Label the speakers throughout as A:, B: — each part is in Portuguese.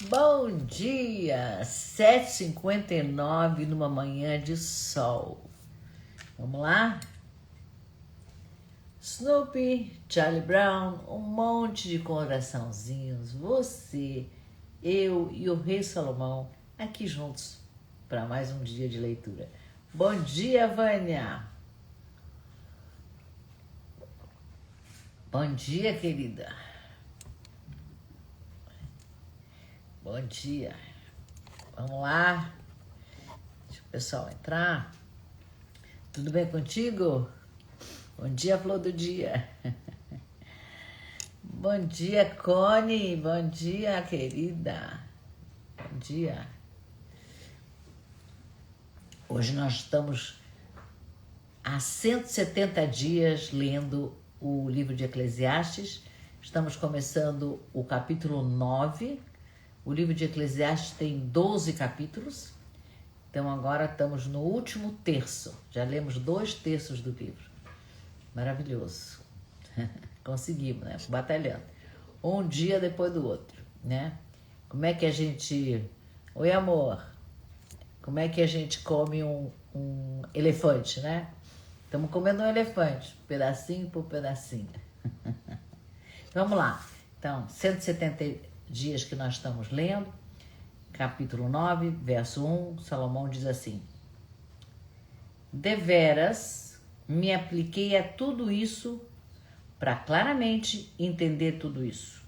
A: Bom dia! 7h59 numa manhã de sol. Vamos lá? Snoopy, Charlie Brown, um monte de coraçãozinhos. Você, eu e o Rei Salomão aqui juntos para mais um dia de leitura. Bom dia, Vânia! Bom dia, querida! Bom dia! Vamos lá? Deixa o pessoal entrar. Tudo bem contigo? Bom dia, flor do dia. Bom dia, Connie. Bom dia, querida. Bom dia. Hoje nós estamos há 170 dias lendo o livro de Eclesiastes. Estamos começando o capítulo 9. O livro de Eclesiastes tem 12 capítulos. Então agora estamos no último terço. Já lemos 2 terços do livro. Maravilhoso. Conseguimos, né? Batalhando. Um dia depois do outro, né? Como é que a gente... Oi, amor. Como é que a gente come um elefante, né? Estamos comendo um elefante, pedacinho por pedacinho. Vamos lá. Então, 170 dias que nós estamos lendo. Capítulo 9, verso 1, Salomão diz assim: Deveras me apliquei a tudo isso para claramente entender tudo isso.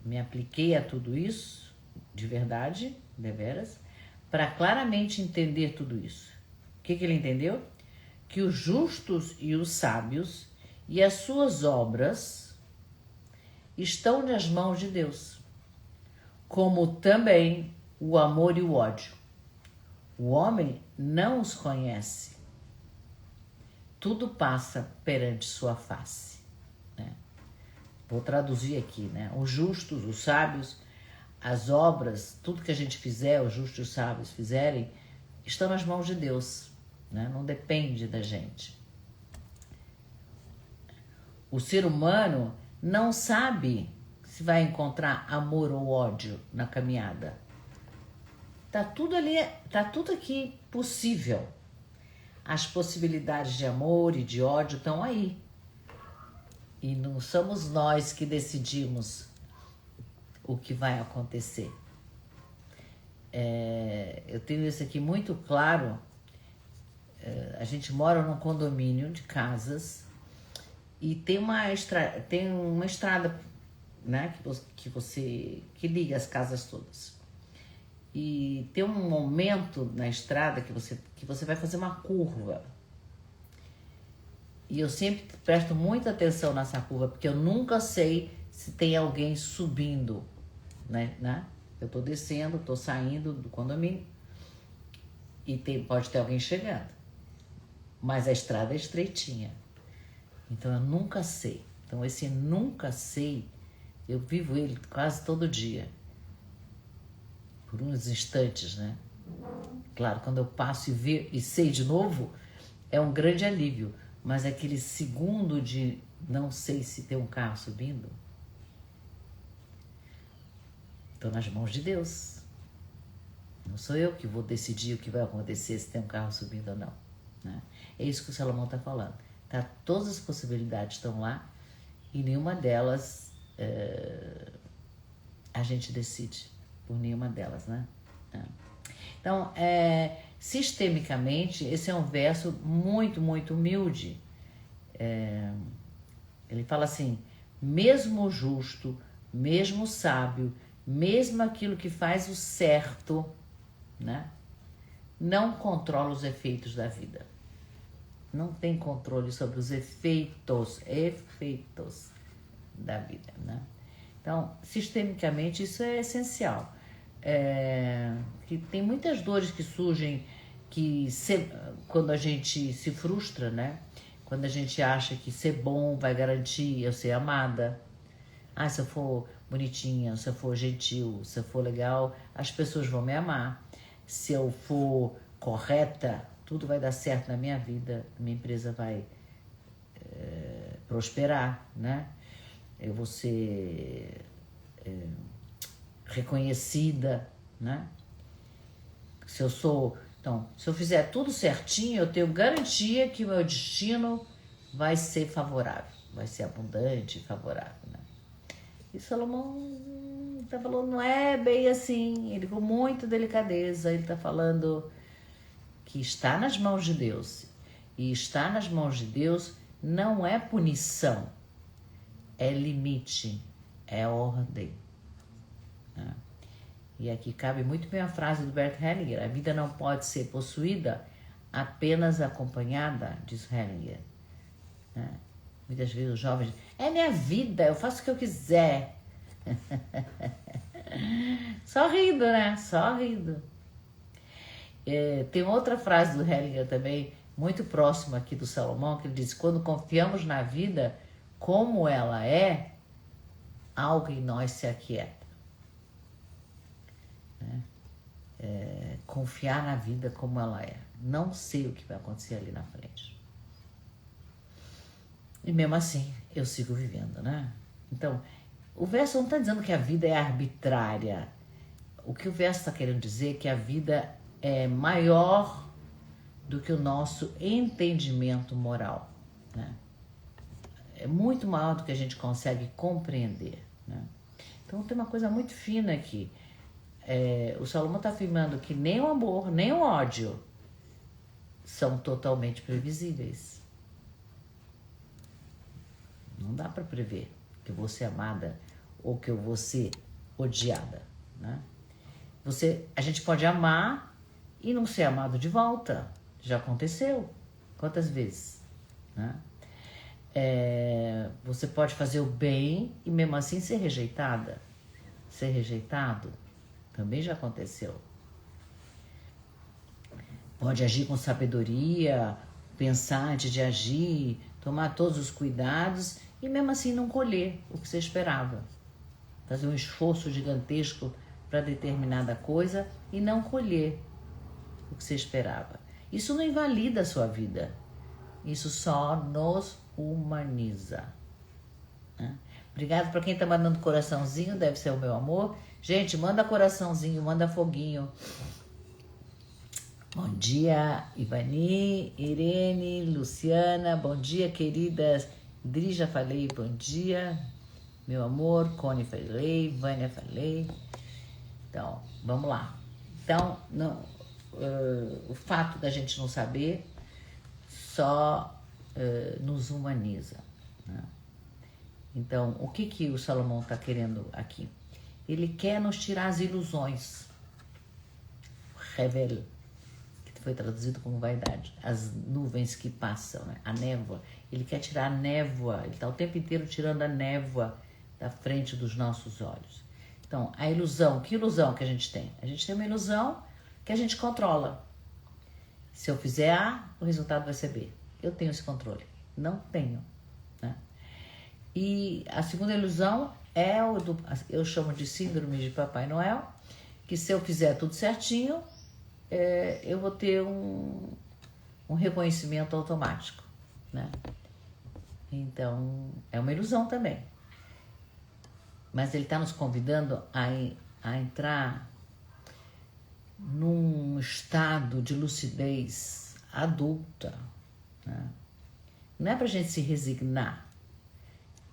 A: Me apliquei a tudo isso, de verdade, deveras, para claramente entender tudo isso. O que ele entendeu? Que os justos e os sábios e as suas obras estão nas mãos de Deus, como também o amor e o ódio. O homem não os conhece. Tudo passa perante sua face. Né? Vou traduzir aqui, né? Os justos, os sábios, as obras, tudo que a gente fizer, os justos e os sábios fizerem, estão nas mãos de Deus. Né? Não depende da gente. O ser humano não sabe se vai encontrar amor ou ódio na caminhada. Tá tudo ali, tá tudo aqui possível. As possibilidades de amor e de ódio estão aí. E não somos nós que decidimos o que vai acontecer. Eu tenho isso aqui muito claro. A gente mora num condomínio de casas e tem uma estrada, né, que liga as casas todas. E tem um momento na estrada que você vai fazer uma curva. E eu sempre presto muita atenção nessa curva, porque eu nunca sei se tem alguém subindo, né? Eu tô descendo, tô saindo do condomínio e pode ter alguém chegando. Mas a estrada é estreitinha. Então eu nunca sei. Então esse nunca sei, eu vivo ele quase todo dia. Por uns instantes, né? Claro, quando eu passo e sei de novo, é um grande alívio. Mas aquele segundo de não sei se tem um carro subindo, estou nas mãos de Deus. Não sou eu que vou decidir o que vai acontecer, se tem um carro subindo ou não. Né? É isso que o Salomão está falando. Todas as possibilidades estão lá e nenhuma delas a gente decide por nenhuma delas, né? Então, sistemicamente, esse é um verso muito, muito humilde. Ele fala assim: mesmo o justo, mesmo o sábio, mesmo aquilo que faz o certo, né, não controla os efeitos da vida. Não tem controle sobre os efeitos da vida, né? Então, sistemicamente, isso é essencial. Que tem muitas dores que surgem quando a gente se frustra, né? Quando a gente acha que ser bom vai garantir eu ser amada. Se eu for bonitinha, se eu for gentil, se eu for legal, as pessoas vão me amar. Se eu for correta, tudo vai dar certo na minha vida, minha empresa vai prosperar, né? Eu vou ser reconhecida, né? Se eu fizer tudo certinho, eu tenho garantia que o meu destino vai ser favorável, vai ser abundante e favorável, né? E Salomão está falando, não é bem assim, ele com muita delicadeza, ele está falando que está nas mãos de Deus. E estar nas mãos de Deus não é punição, é limite, é ordem, né? E aqui cabe muito bem a frase do Bert Hellinger: a vida não pode ser possuída, apenas acompanhada, diz Hellinger, né? Muitas vezes os jovens dizem, é minha vida, eu faço o que eu quiser. Só rindo, né? Só rindo. Tem outra frase do Hellinger também, muito próxima aqui do Salomão, que ele diz: quando confiamos na vida como ela é, algo em nós se aquieta. Confiar na vida como ela é. Não sei o que vai acontecer ali na frente. E mesmo assim, eu sigo vivendo, né? Então, o verso não está dizendo que a vida é arbitrária. O que o verso está querendo dizer é que a vida é maior do que o nosso entendimento moral, né? É muito maior do que a gente consegue compreender, né? Então tem uma coisa muito fina aqui. O Salomão está afirmando que nem o amor, nem o ódio são totalmente previsíveis. Não dá para prever que eu vou ser amada ou que eu vou ser odiada, né? A gente pode amar e não ser amado de volta. Já aconteceu. Quantas vezes, né? Você pode fazer o bem e mesmo assim ser rejeitada. Ser rejeitado também já aconteceu. Pode agir com sabedoria, pensar antes de agir, tomar todos os cuidados e mesmo assim não colher o que você esperava. Fazer um esforço gigantesco para determinada coisa e não colher o que você esperava. Isso não invalida a sua vida. Isso só nos humaniza, né? Obrigado para quem está mandando coraçãozinho, deve ser o meu amor. Gente, manda coraçãozinho, manda foguinho. Bom dia, Ivani, Irene, Luciana. Bom dia, queridas. Dri, já falei, bom dia. Meu amor, Cone, falei. Vânia, falei. Então, vamos lá. Então, o fato da gente não saber só nos humaniza, né? Então, o que o Salomão está querendo aqui? Ele quer nos tirar as ilusões. Revel, que foi traduzido como vaidade. As nuvens que passam, né? A névoa. Ele quer tirar a névoa. Ele está o tempo inteiro tirando a névoa da frente dos nossos olhos. Então, a ilusão. Que ilusão que a gente tem? A gente tem uma ilusão que a gente controla. Se eu fizer A, o resultado vai ser B. Eu tenho esse controle. Não tenho, né? E a segunda ilusão é eu chamo de síndrome de Papai Noel, que se eu fizer tudo certinho, eu vou ter um reconhecimento automático, né? Então, é uma ilusão também. Mas ele está nos convidando a entrar num estado de lucidez adulta, né? Não é para a gente se resignar.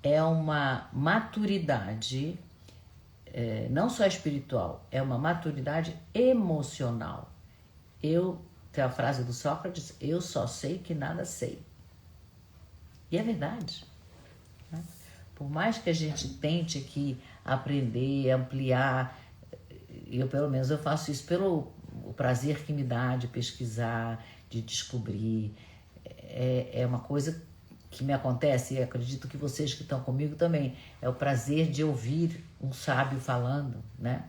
A: É uma maturidade, não só espiritual, é uma maturidade emocional. Tem a frase do Sócrates: eu só sei que nada sei. E é verdade, né? Por mais que a gente tente aqui aprender, ampliar, pelo menos eu faço isso pelo o prazer que me dá de pesquisar, de descobrir. É uma coisa que me acontece, e acredito que vocês que estão comigo também, é o prazer de ouvir um sábio falando, né?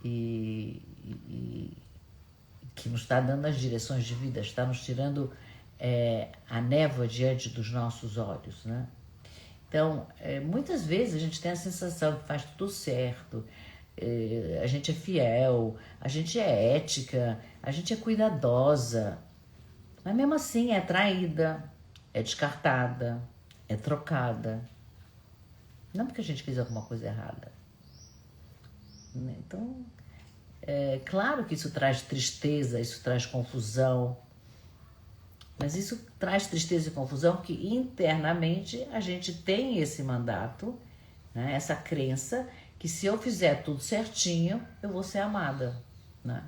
A: E que nos está dando as direções de vida, está nos tirando a névoa diante dos nossos olhos, né? Então, muitas vezes a gente tem a sensação que faz tudo certo, a gente é fiel, a gente é ética, a gente é cuidadosa, mas mesmo assim é traída, é descartada, é trocada. Não porque a gente fez alguma coisa errada, né? Então, é claro que isso traz tristeza, isso traz confusão, mas isso traz tristeza e confusão porque internamente a gente tem esse mandato, né? Essa crença que se eu fizer tudo certinho, eu vou ser amada, né?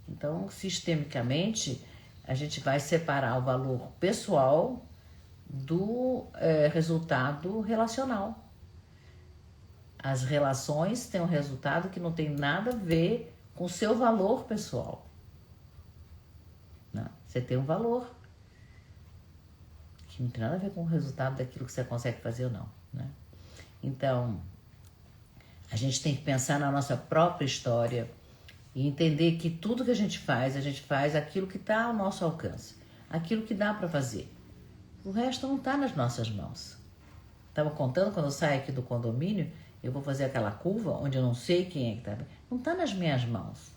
A: Então, sistemicamente, a gente vai separar o valor pessoal do resultado relacional. As relações têm um resultado que não tem nada a ver com o seu valor pessoal. Não, você tem um valor que não tem nada a ver com o resultado daquilo que você consegue fazer ou não, né? Então, a gente tem que pensar na nossa própria história e entender que tudo que a gente faz aquilo que está ao nosso alcance, aquilo que dá para fazer. O resto não está nas nossas mãos. Estava contando, quando eu saio aqui do condomínio, eu vou fazer aquela curva onde eu não sei quem é que está. Não está nas minhas mãos.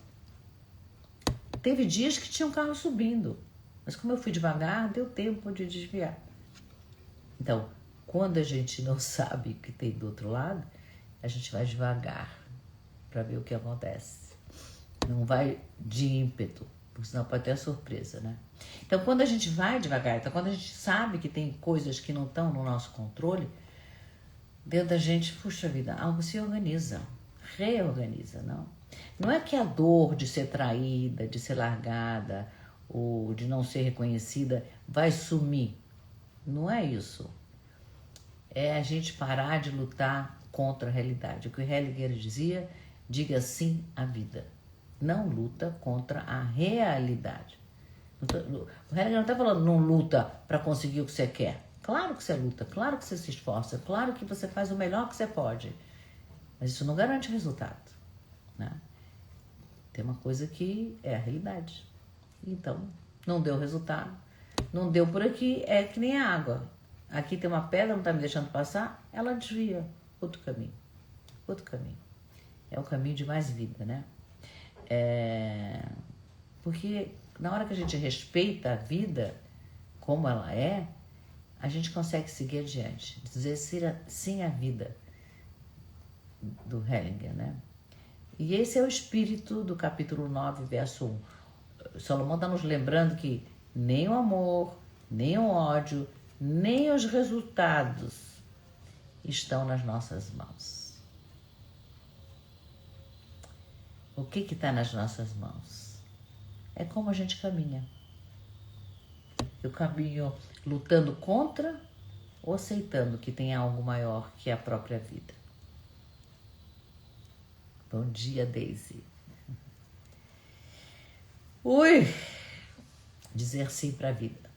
A: Teve dias que tinha um carro subindo, mas como eu fui devagar, deu tempo de desviar. Então, quando a gente não sabe o que tem do outro lado, a gente vai devagar para ver o que acontece. Não vai de ímpeto, porque senão pode ter surpresa, né? Então, quando a gente vai devagar, então quando a gente sabe que tem coisas que não estão no nosso controle, dentro da gente, puxa vida, algo se organiza, reorganiza, não? Não é que a dor de ser traída, de ser largada, ou de não ser reconhecida vai sumir. Não é isso. É a gente parar de lutar contra a realidade. O que o Hellinger dizia, diga sim à vida. Não luta contra a realidade. O Hellinger não está falando não luta para conseguir o que você quer. Claro que você luta, claro que você se esforça, claro que você faz o melhor que você pode. Mas isso não garante resultado, né? Tem uma coisa que é a realidade. Então, não deu resultado. Não deu por aqui, é que nem a água. Aqui tem uma pedra, não está me deixando passar, ela desvia. Outro caminho. Outro caminho. É o caminho de mais vida, né? Porque na hora que a gente respeita a vida como ela é, a gente consegue seguir adiante. Dizer sim à vida do Hellinger, né? E esse é o espírito do capítulo 9, verso 1. Salomão está nos lembrando que nem o amor, nem o ódio, nem os resultados estão nas nossas mãos. O que está nas nossas mãos? É como a gente caminha. Eu caminho lutando contra ou aceitando que tem algo maior que a própria vida. Bom dia, Daisy. Ui! Dizer sim para a vida.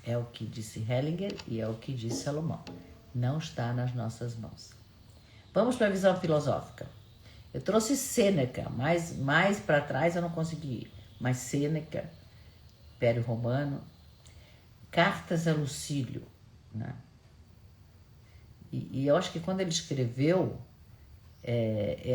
A: É o que disse Hellinger e é o que disse Salomão. Não está nas nossas mãos. Vamos para a visão filosófica. Eu trouxe Sêneca, mais para trás eu não consegui ir. Mas Sêneca, Império Romano, Cartas a Lucílio, né? E eu acho que quando ele escreveu,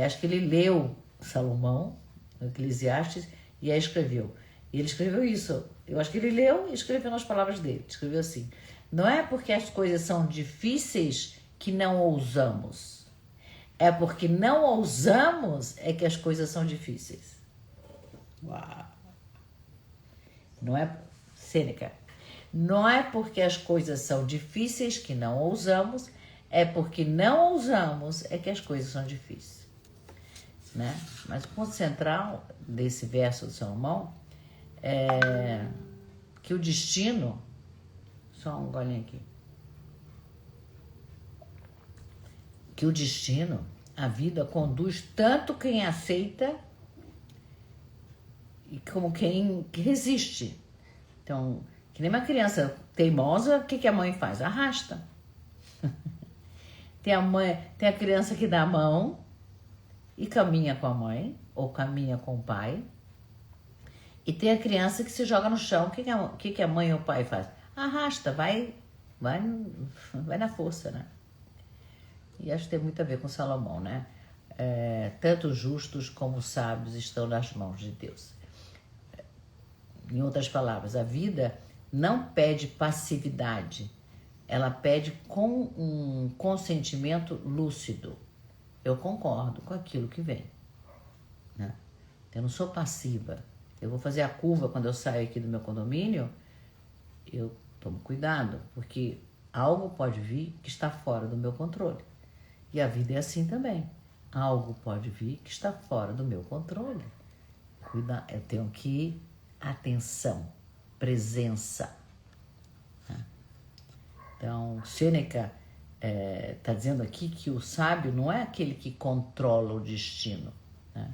A: acho que ele leu Salomão, Eclesiastes, e aí escreveu. E ele escreveu isso. Eu acho que ele leu e escreveu nas palavras dele. Escreveu assim: não é porque as coisas são difíceis que não ousamos. É porque não ousamos é que as coisas são difíceis. Uau! Não é, Sêneca, não é porque as coisas são difíceis que não ousamos, é porque não ousamos é que as coisas são difíceis, né? Mas o ponto central desse verso do Salomão é que o destino, só um golinho aqui, que o destino, a vida conduz tanto quem aceita e como quem resiste. Então, que nem uma criança teimosa, o que a mãe faz? Arrasta. Tem a criança que dá a mão e caminha com a mãe, ou caminha com o pai. E tem a criança que se joga no chão. O que a mãe ou o pai faz? Arrasta, vai na força, né? E acho que tem muito a ver com Salomão, né? Tanto os justos como os sábios estão nas mãos de Deus. Em outras palavras, a vida não pede passividade. Ela pede com um consentimento lúcido. Eu concordo com aquilo que vem. né? Eu não sou passiva. Eu vou fazer a curva quando eu saio aqui do meu condomínio, eu tomo cuidado, porque algo pode vir que está fora do meu controle. E a vida é assim também. Algo pode vir que está fora do meu controle. Eu tenho que atenção, presença. Então, Sêneca está dizendo aqui que o sábio não é aquele que controla o destino, né?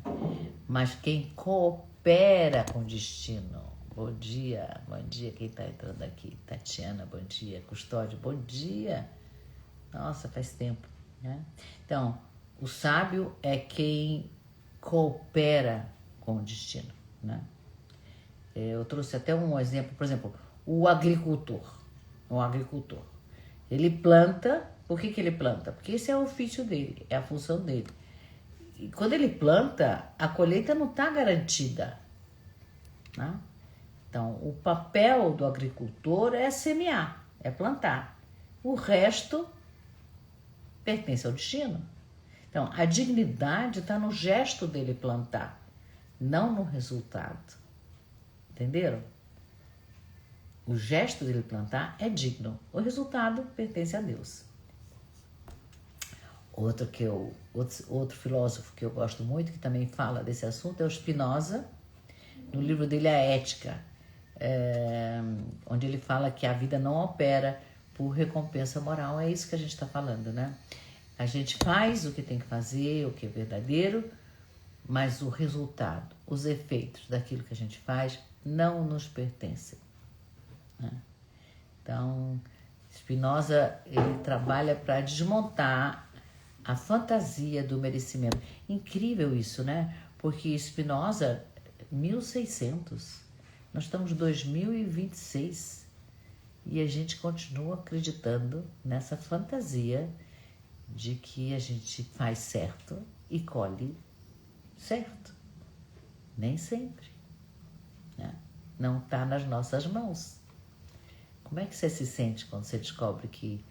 A: Mas quem coopera com o destino. Bom dia quem está entrando aqui. Tatiana, bom dia. Custódio, bom dia. Nossa, faz tempo, né? Então, o sábio é quem coopera com o destino, né? Eu trouxe até um exemplo, por exemplo, o agricultor. Ele planta, por que ele planta? Porque esse é o ofício dele, é a função dele. E quando ele planta, a colheita não está garantida, né? Então, o papel do agricultor é semear, é plantar. O resto pertence ao destino. Então, a dignidade está no gesto dele plantar, não no resultado. Entenderam? O gesto dele plantar é digno. O resultado pertence a Deus. Outro filósofo que eu gosto muito, que também fala desse assunto, é o Spinoza, no livro dele A Ética, onde ele fala que a vida não opera por recompensa moral. É isso que a gente está falando, né? A gente faz o que tem que fazer, o que é verdadeiro, mas o resultado, os efeitos daquilo que a gente faz não nos pertencem, né? Então, Spinoza, ele trabalha para desmontar a fantasia do merecimento. Incrível isso, né? Porque Spinoza, 1600, nós estamos em 2026 e a gente continua acreditando nessa fantasia de que a gente faz certo e colhe certo. Nem sempre, né? Não está nas nossas mãos. Como é que você se sente quando você descobre que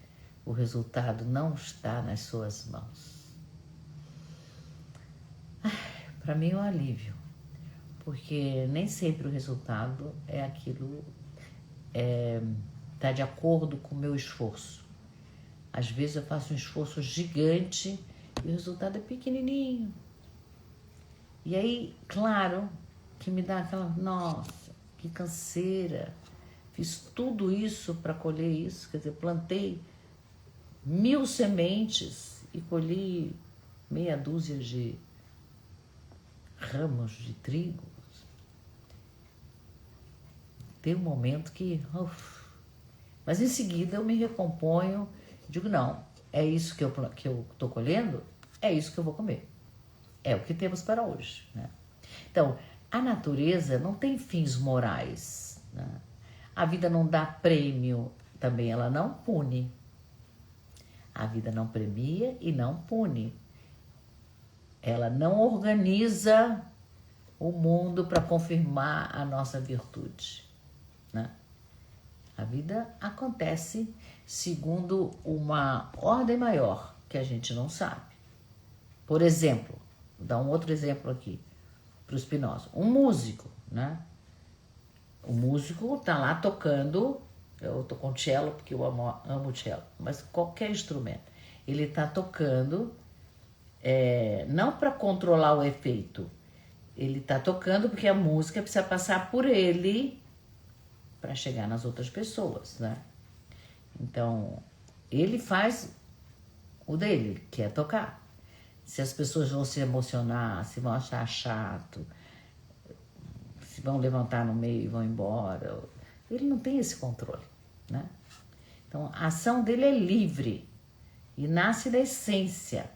A: o resultado não está nas suas mãos? Para mim é um alívio, porque nem sempre o resultado é aquilo, está de acordo com o meu esforço. Às vezes eu faço um esforço gigante e o resultado é pequenininho. E aí, claro, que me dá aquela, nossa, que canseira. Fiz tudo isso para colher isso, quer dizer, plantei 1000 sementes e colhi meia dúzia de ramos de trigo. Tem um momento que... Mas em seguida eu me recomponho, digo, não, é isso que eu estou colhendo, é isso que eu vou comer. É o que temos para hoje, né? Então, a natureza não tem fins morais, né? A vida não dá prêmio, também ela não pune. A vida não premia e não pune. Ela não organiza o mundo para confirmar a nossa virtude, né? A vida acontece segundo uma ordem maior que a gente não sabe. Por exemplo, vou dar um outro exemplo aqui para o Spinoza. Um músico, né? O músico está lá tocando, eu estou com cello porque eu amo cello, mas qualquer instrumento. Ele está tocando, não para controlar o efeito, ele está tocando porque a música precisa passar por ele para chegar nas outras pessoas, né? Então, ele faz o dele, que é tocar. Se as pessoas vão se emocionar, se vão achar chato, se vão levantar no meio e vão embora, ele não tem esse controle, né? Então, a ação dele é livre e nasce da essência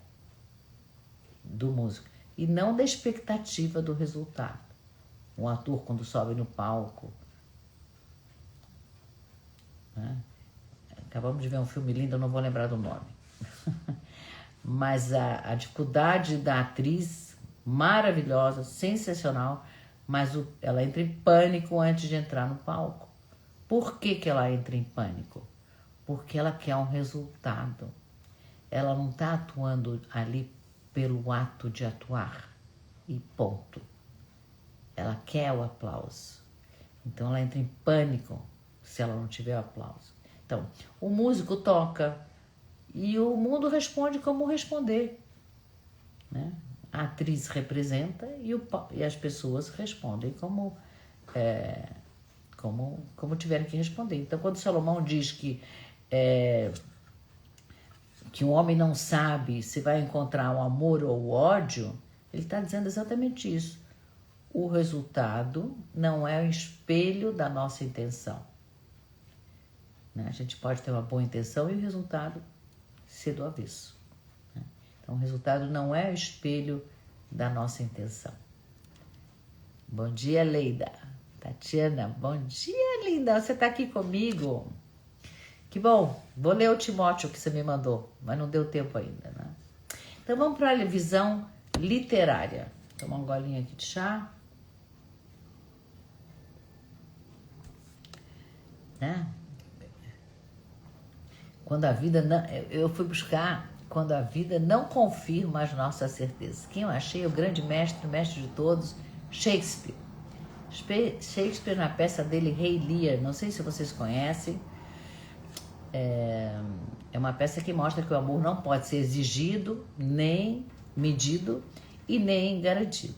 A: do músico e não da expectativa do resultado. Um ator, quando sobe no palco, né? Acabamos de ver um filme lindo, eu não vou lembrar do nome. Mas a dificuldade da atriz, maravilhosa, sensacional, mas ela entra em pânico antes de entrar no palco. Por que ela entra em pânico? Porque ela quer um resultado. Ela não está atuando ali pelo ato de atuar, e ponto. Ela quer o aplauso. Então ela entra em pânico se ela não tiver o aplauso. Então, o músico toca e o mundo responde como responder, né? A atriz representa e as pessoas respondem como tiverem que responder. Então, quando Salomão diz que um homem não sabe se vai encontrar o amor ou o ódio, ele está dizendo exatamente isso. O resultado não é o espelho da nossa intenção, né? A gente pode ter uma boa intenção e o resultado ser do avesso, né? Então, o resultado não é o espelho da nossa intenção. Bom dia, Leida. Tatiana, bom dia, linda. Você está aqui comigo? Que bom. Vou ler o Timóteo que você me mandou, mas não deu tempo ainda, né? Então, vamos para a visão literária. Tomar um golinho aqui de chá. Né? Quando a vida não, eu fui buscar quando a vida não confirma as nossas certezas. Quem eu achei? O grande mestre, o mestre de todos, Shakespeare. Shakespeare, na peça dele Rei Lear, não sei se vocês conhecem, é uma peça que mostra que o amor não pode ser exigido, nem medido e nem garantido.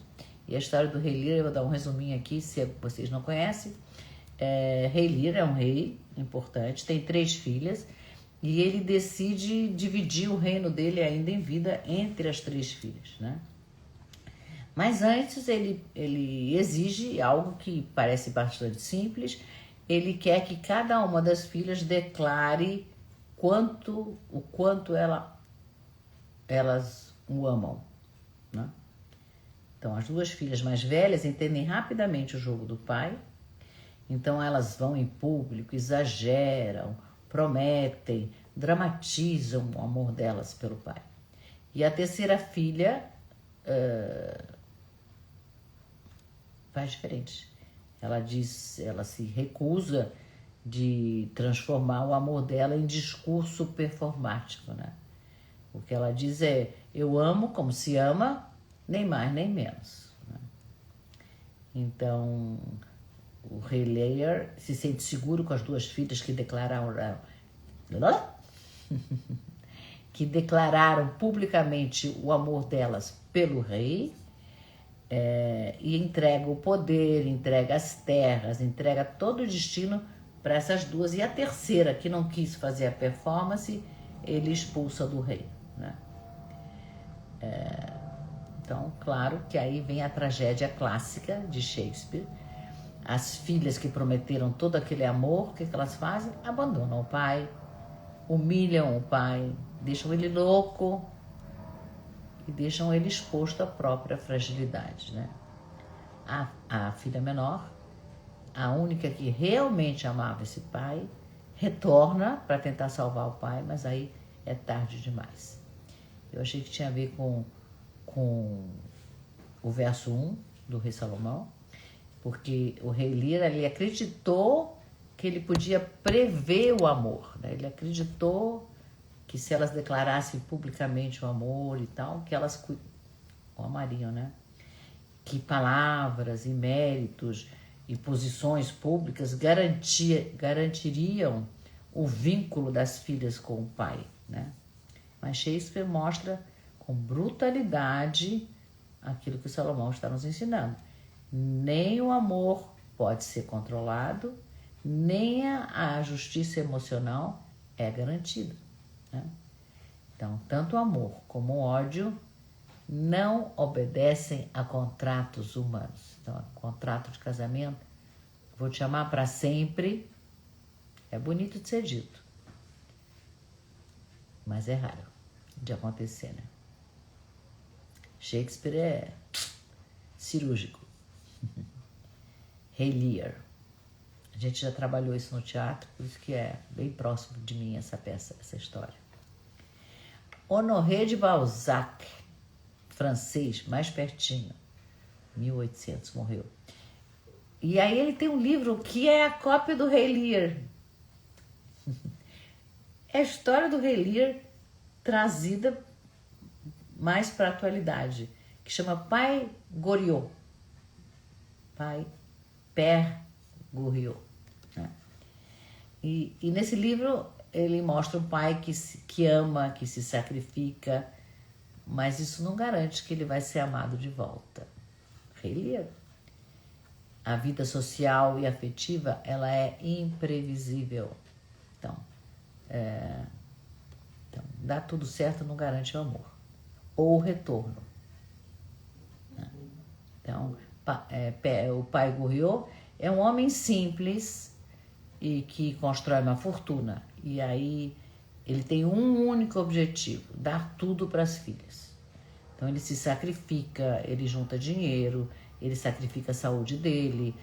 A: E a história do Rei Lear, eu vou dar um resuminho aqui, se vocês não conhecem. Rei Lear é um rei importante, tem 3 filhas e ele decide dividir o reino dele ainda em vida entre as 3 filhas, né? Mas antes ele exige algo que parece bastante simples. Ele quer que cada uma das filhas declare o quanto elas o amam, né? Então as 2 filhas mais velhas entendem rapidamente o jogo do pai. Então elas vão em público, exageram, prometem, dramatizam o amor delas pelo pai. E a terceira filha faz diferente. Ela se recusa de transformar o amor dela em discurso performático, né? O que ela diz é: eu amo como se ama, nem mais nem menos, né? Então, o Rei Lear se sente seguro com as 2 filhas que declararam publicamente o amor delas pelo rei, e entrega o poder, entrega as terras, entrega todo o destino para essas 2. E a terceira, que não quis fazer a performance, ele expulsa do rei, né? Então, claro que aí vem a tragédia clássica de Shakespeare. As filhas que prometeram todo aquele amor, o que elas fazem? Abandonam o pai, humilham o pai, deixam ele louco e deixam ele exposto à própria fragilidade, né? A filha menor, a única que realmente amava esse pai, retorna para tentar salvar o pai, mas aí é tarde demais. Eu achei que tinha a ver com o verso 1 do Rei Salomão, porque o Rei Lear, ele acreditou que ele podia prever o amor, né? Ele acreditou que se elas declarassem publicamente o amor e tal, que elas o amariam, né? Que palavras e méritos e posições públicas garantiriam o vínculo das filhas com o pai, né? Mas Shakespeare mostra com brutalidade aquilo que Salomão está nos ensinando. Nem o amor pode ser controlado, nem a justiça emocional é garantida, né? Então, tanto o amor como o ódio não obedecem a contratos humanos. Então, contrato de casamento, vou te amar para sempre, é bonito de ser dito, mas é raro de acontecer, né? Shakespeare é cirúrgico. Rei Lear. A gente já trabalhou isso no teatro, por isso que é bem próximo de mim essa peça, essa história. Honoré de Balzac, francês, mais pertinho, 1800, morreu. E aí ele tem um livro que é a cópia do Rei Lear. É a história do Rei Lear trazida mais para a atualidade. que chama Pai Goriot. Père Goriot, né? E nesse livro ele mostra um pai que ama, que se sacrifica, mas isso não garante que ele vai ser amado de volta. Rei Lear. A vida social e afetiva, ela é imprevisível. Então, dar tudo certo não garante o amor. Ou o retorno. Né? Então, o pai Goriot é um homem simples e que constrói uma fortuna. E aí ele tem um único objetivo, dar tudo para as filhas. Então ele se sacrifica, ele junta dinheiro, ele sacrifica a saúde dele,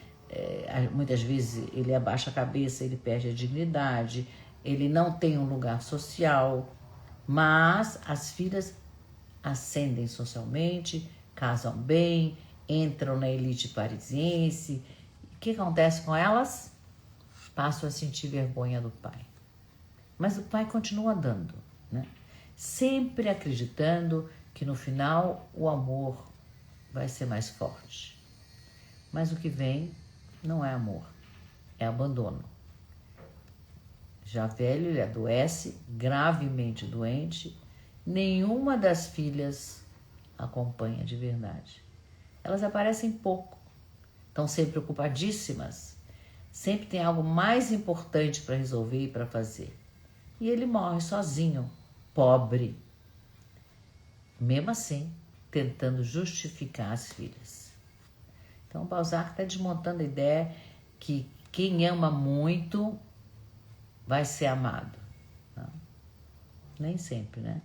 A: muitas vezes ele abaixa a cabeça, ele perde a dignidade, ele não tem um lugar social, mas as filhas ascendem socialmente, casam bem, entram na elite parisiense. O que acontece com elas? Passam a sentir vergonha do pai. Mas o pai continua dando, né? Sempre acreditando que no final o amor vai ser mais forte. Mas o que vem não é amor, é abandono. Já velho, ele adoece, gravemente doente. Nenhuma das filhas acompanha de verdade. Elas aparecem pouco, estão sempre ocupadíssimas, sempre tem algo mais importante para resolver e para fazer. E ele morre sozinho, pobre. Mesmo assim, tentando justificar as filhas. Então, Balzac está desmontando a ideia que quem ama muito vai ser amado. Não? Nem sempre, né?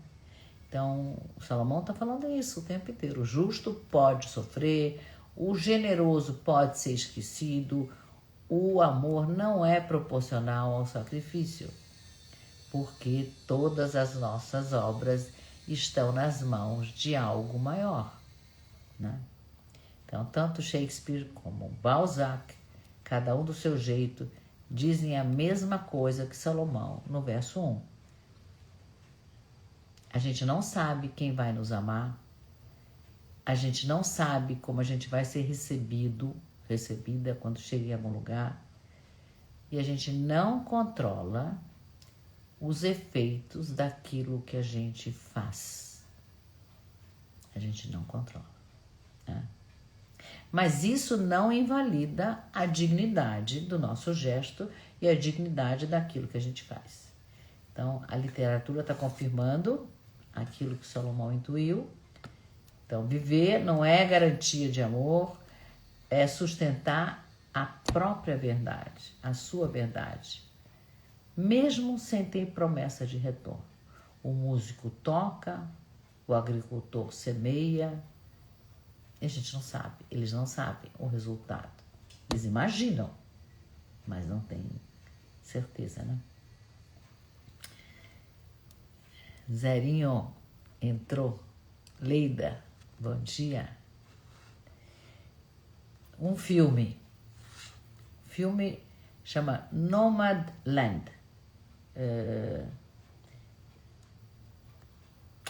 A: Então, o Salomão está falando isso o tempo inteiro. O justo pode sofrer, o generoso pode ser esquecido, o amor não é proporcional ao sacrifício, porque todas as nossas obras estão nas mãos de algo maior, né? Então, tanto Shakespeare como Balzac, cada um do seu jeito, dizem a mesma coisa que Salomão no verso 1. A gente não sabe quem vai nos amar, a gente não sabe como a gente vai ser recebida quando chega em algum lugar, e a gente não controla os efeitos daquilo que a gente faz. A gente não controla, né? Mas isso não invalida a dignidade do nosso gesto e a dignidade daquilo que a gente faz. Então, a literatura está confirmando aquilo que Salomão intuiu. Então, viver não é garantia de amor, é sustentar a própria verdade, a sua verdade, mesmo sem ter promessa de retorno. O músico toca, o agricultor semeia, e a gente não sabe, eles não sabem o resultado. Eles imaginam, mas não têm certeza, né? Zerinho entrou. Leida, bom dia. Um filme chama Nomadland.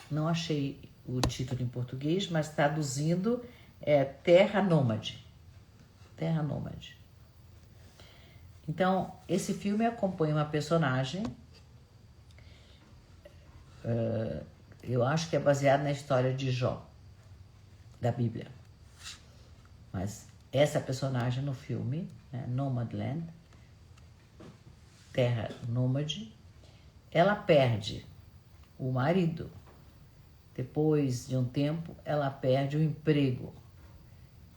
A: Não achei o título em português, mas traduzindo é Terra Nômade. Terra Nômade. Então, esse filme acompanha uma personagem, eu acho que é baseado na história de Jó, da Bíblia. Mas essa personagem no filme, né, Nomadland, Terra Nômade, ela perde o marido. Depois de um tempo, ela perde o emprego.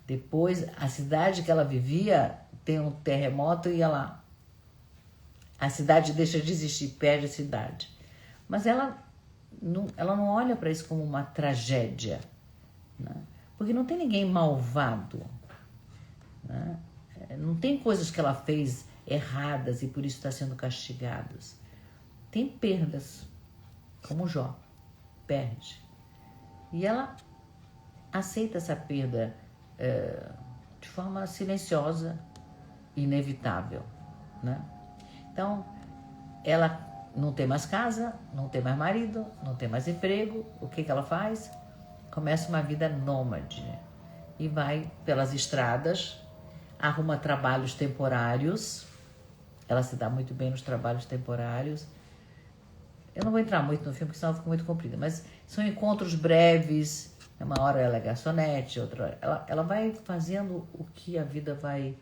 A: Depois, a cidade que ela vivia tem um terremoto e a cidade deixa de existir, perde a cidade. Mas ela não olha para isso como uma tragédia, né? Porque não tem ninguém malvado, né? Não tem coisas que ela fez erradas e por isso está sendo castigadas. Tem perdas, como Jó, perde. E ela aceita essa perda de forma silenciosa, inevitável, né? Então, ela não tem mais casa, não tem mais marido, não tem mais emprego. O que ela faz? começa uma vida nômade e vai pelas estradas, arruma trabalhos temporários. Ela se dá muito bem nos trabalhos temporários. Eu não vou entrar muito no filme, porque senão fica muito comprido, mas são encontros breves. Uma hora ela é garçonete, outra hora... Ela vai fazendo o que a vida vai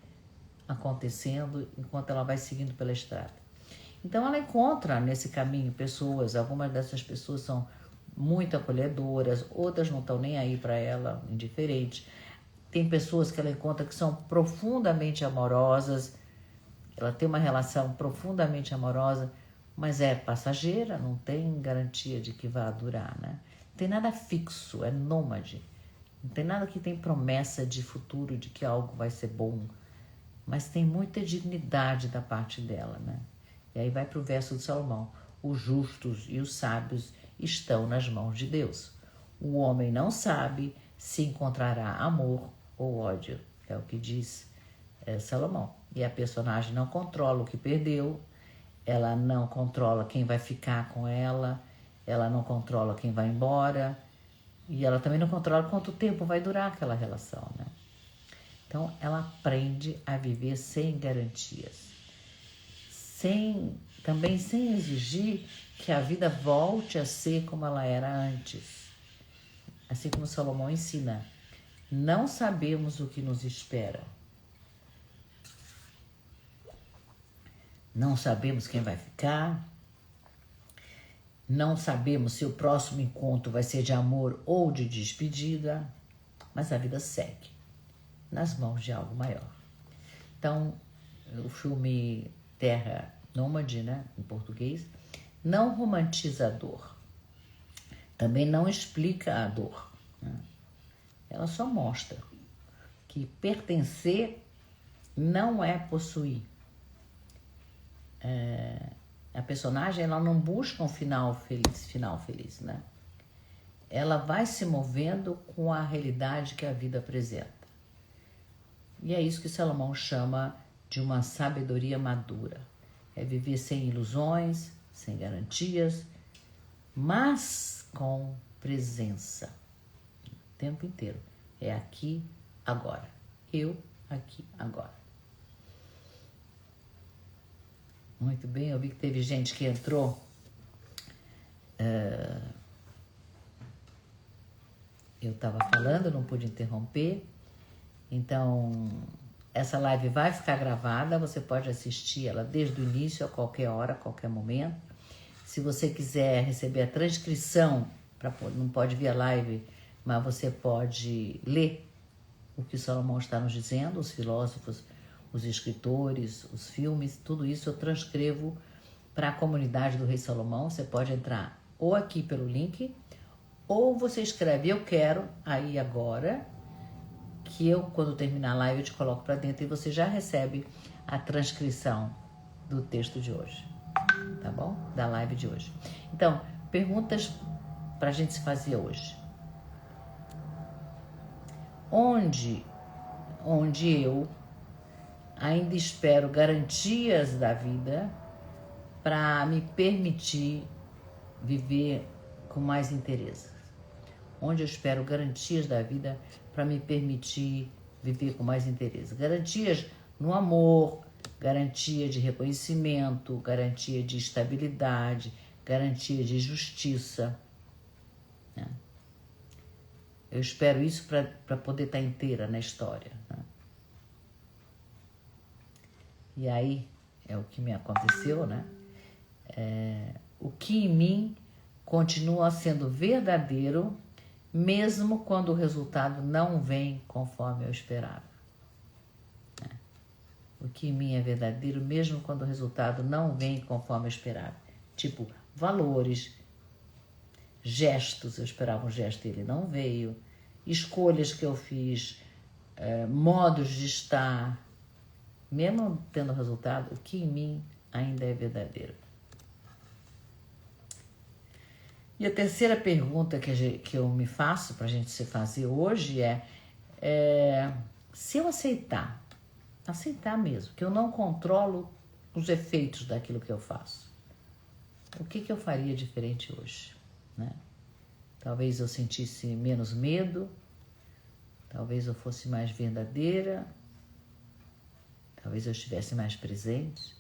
A: acontecendo enquanto ela vai seguindo pela estrada. Então ela encontra nesse caminho pessoas, algumas dessas pessoas são muito acolhedoras, outras não estão nem aí para ela, indiferentes. Tem pessoas que ela encontra que são profundamente amorosas, ela tem uma relação profundamente amorosa, mas é passageira, não tem garantia de que vai durar, né? Não tem nada fixo, é nômade. Não tem nada que tem promessa de futuro, de que algo vai ser bom. Mas tem muita dignidade da parte dela, né? E aí vai para o verso de Salomão. Os justos e os sábios estão nas mãos de Deus. O homem não sabe se encontrará amor ou ódio. É o que diz Salomão. E a personagem não controla o que perdeu, ela não controla quem vai ficar com ela, ela não controla quem vai embora, e ela também não controla quanto tempo vai durar aquela relação, né? Então, ela aprende a viver sem garantias, também sem exigir que a vida volte a ser como ela era antes. Assim como Salomão ensina, não sabemos o que nos espera. Não sabemos quem vai ficar, não sabemos se o próximo encontro vai ser de amor ou de despedida, mas a vida segue nas mãos de algo maior. Então, o filme Terra Nômade, né, em português, não romantiza a dor, também não explica a dor, né? Ela só mostra que pertencer não é possuir. A personagem, ela não busca um final feliz, né? Ela vai se movendo com a realidade que a vida apresenta. E é isso que Salomão chama de uma sabedoria madura. É viver sem ilusões, sem garantias, mas com presença. O tempo inteiro. É aqui, agora. Eu, aqui, agora. Muito bem, eu vi que teve gente que entrou. Eu estava falando, não pude interromper. Então, essa live vai ficar gravada, você pode assistir ela desde o início, a qualquer hora, a qualquer momento. Se você quiser receber a transcrição, não pode ver a live, mas você pode ler o que Salomão está nos dizendo, os filósofos, os escritores, os filmes, tudo isso eu transcrevo para a comunidade do Rei Salomão. Você pode entrar ou aqui pelo link, ou você escreve eu quero, aí agora, que eu, quando terminar a live, eu te coloco para dentro e você já recebe a transcrição do texto de hoje, tá bom? Da live de hoje. Então, perguntas para a gente se fazer hoje. Onde eu ainda espero garantias da vida para me permitir viver com mais interesse. Onde eu espero garantias da vida para me permitir viver com mais interesse. Garantias no amor, garantia de reconhecimento, garantia de estabilidade, garantia de justiça, né? Eu espero isso para poder estar inteira na história, né? E aí, é o que me aconteceu, né? O que em mim continua sendo verdadeiro, mesmo quando o resultado não vem conforme eu esperava. O que em mim é verdadeiro, mesmo quando o resultado não vem conforme eu esperava. Tipo, valores, gestos, eu esperava um gesto e ele não veio. Escolhas que eu fiz, modos de estar. Mesmo tendo resultado, o que em mim ainda é verdadeiro. E a terceira pergunta que eu me faço para a gente se fazer hoje é se eu aceitar mesmo, que eu não controlo os efeitos daquilo que eu faço, o que eu faria diferente hoje, né? Talvez eu sentisse menos medo, talvez eu fosse mais verdadeira, talvez eu estivesse mais presente.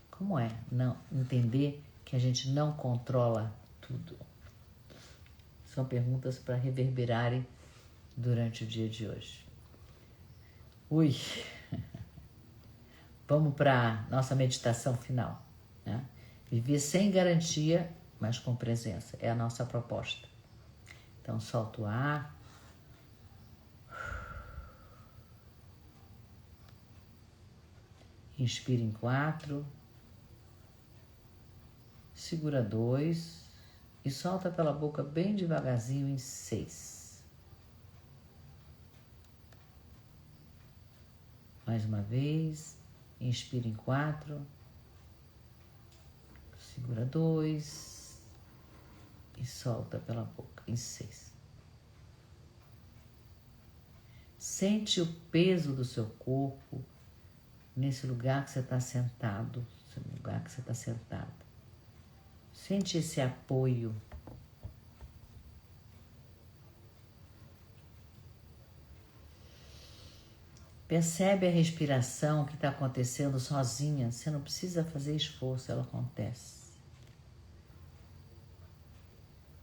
A: Como é não entender que a gente não controla tudo? São perguntas para reverberarem durante o dia de hoje. Ui! Vamos para nossa meditação final, né? Viver sem garantia, mas com presença. É a nossa proposta. Então, solta o ar. Inspira em 4. Segura 2. E solta pela boca bem devagarzinho em 6. Mais uma vez. Inspira em 4. Segura 2. E solta pela boca em 6. Sente o peso do seu corpo nesse lugar que você está sentado. Nesse lugar que você está sentado. Sente esse apoio. Percebe a respiração que está acontecendo sozinha. Você não precisa fazer esforço, ela acontece.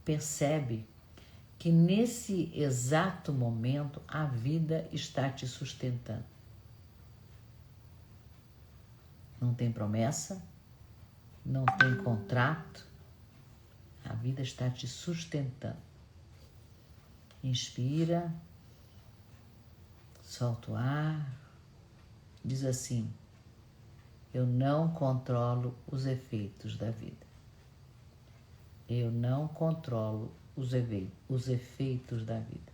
A: Percebe que nesse exato momento a vida está te sustentando. Não tem promessa, não tem contrato, a vida está te sustentando. Inspira, solta o ar, diz assim: eu não controlo os efeitos da vida. Eu não controlo os efeitos da vida.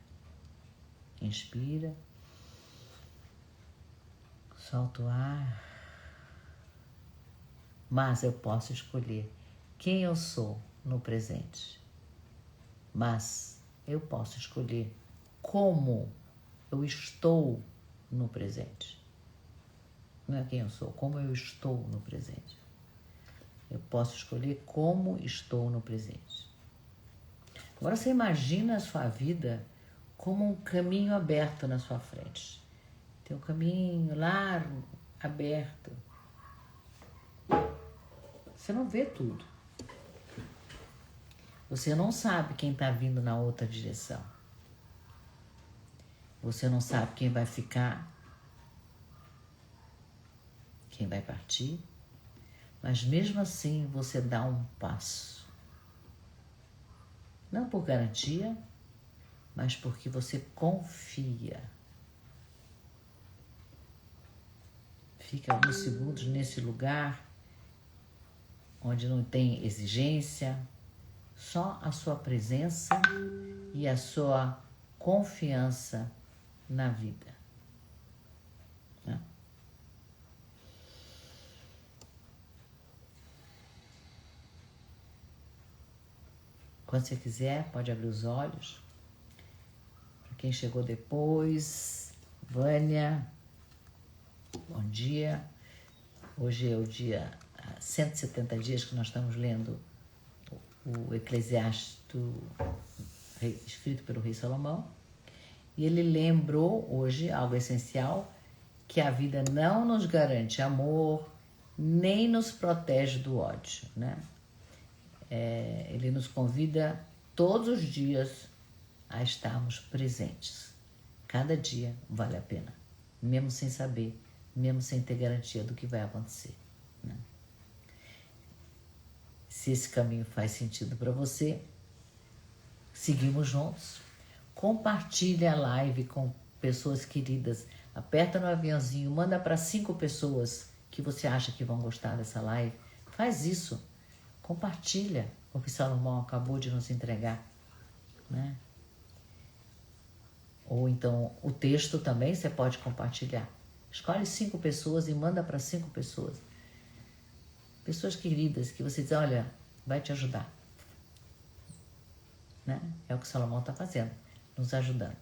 A: Inspira, solta o ar. Mas eu posso escolher quem eu sou no presente. Mas eu posso escolher como eu estou no presente. Não é quem eu sou, como eu estou no presente. Eu posso escolher como estou no presente. Agora você imagina a sua vida como um caminho aberto na sua frente. Tem um caminho largo, aberto. Você não vê tudo. Você não sabe quem está vindo na outra direção. Você não sabe quem vai ficar, quem vai partir. Mas mesmo assim você dá um passo. Não por garantia, mas porque você confia. Fica alguns segundos nesse lugar onde não tem exigência, só a sua presença e a sua confiança na vida. Né? Quando você quiser, pode abrir os olhos. Para quem chegou depois, Vânia, bom dia. Hoje é o dia 170 dias que nós estamos lendo o Eclesiastes escrito pelo rei Salomão. E ele lembrou hoje algo essencial, que a vida não nos garante amor, nem nos protege do ódio, né? Ele nos convida todos os dias a estarmos presentes. Cada dia vale a pena, mesmo sem saber, mesmo sem ter garantia do que vai acontecer, né? Se esse caminho faz sentido para você, seguimos juntos. Compartilha a live com pessoas queridas. Aperta no aviãozinho, manda para 5 pessoas que você acha que vão gostar dessa live. Faz isso. Compartilha o que Salomão acabou de nos entregar, né? Ou então o texto também você pode compartilhar. Escolhe 5 pessoas e manda para 5 pessoas. Pessoas queridas que você diz, olha, vai te ajudar. Né? É o que Salomão está fazendo, nos ajudando.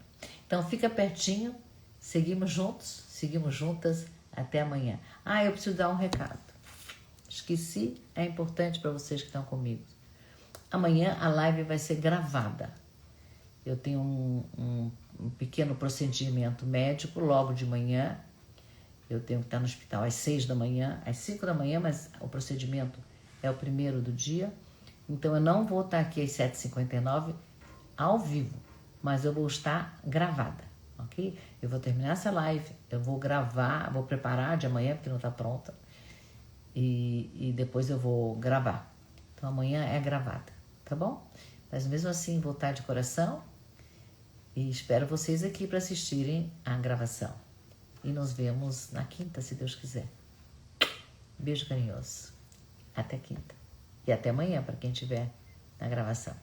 A: Então fica pertinho, seguimos juntos, seguimos juntas, até amanhã. Eu preciso dar um recado. Esqueci, é importante para vocês que estão comigo. Amanhã a live vai ser gravada. Eu tenho um pequeno procedimento médico logo de manhã. Eu tenho que estar no hospital às 6 da manhã, às 5 da manhã, mas o procedimento é o primeiro do dia. Então eu não vou estar aqui às 7h59 ao vivo, mas eu vou estar gravada, ok? Eu vou terminar essa live, eu vou gravar, vou preparar de amanhã, porque não está pronta, e depois eu vou gravar. Então amanhã é gravada, tá bom? Mas mesmo assim, vou estar de coração e espero vocês aqui para assistirem a gravação. E nos vemos na quinta, se Deus quiser. Beijo carinhoso. Até quinta. E até amanhã, para quem estiver na gravação.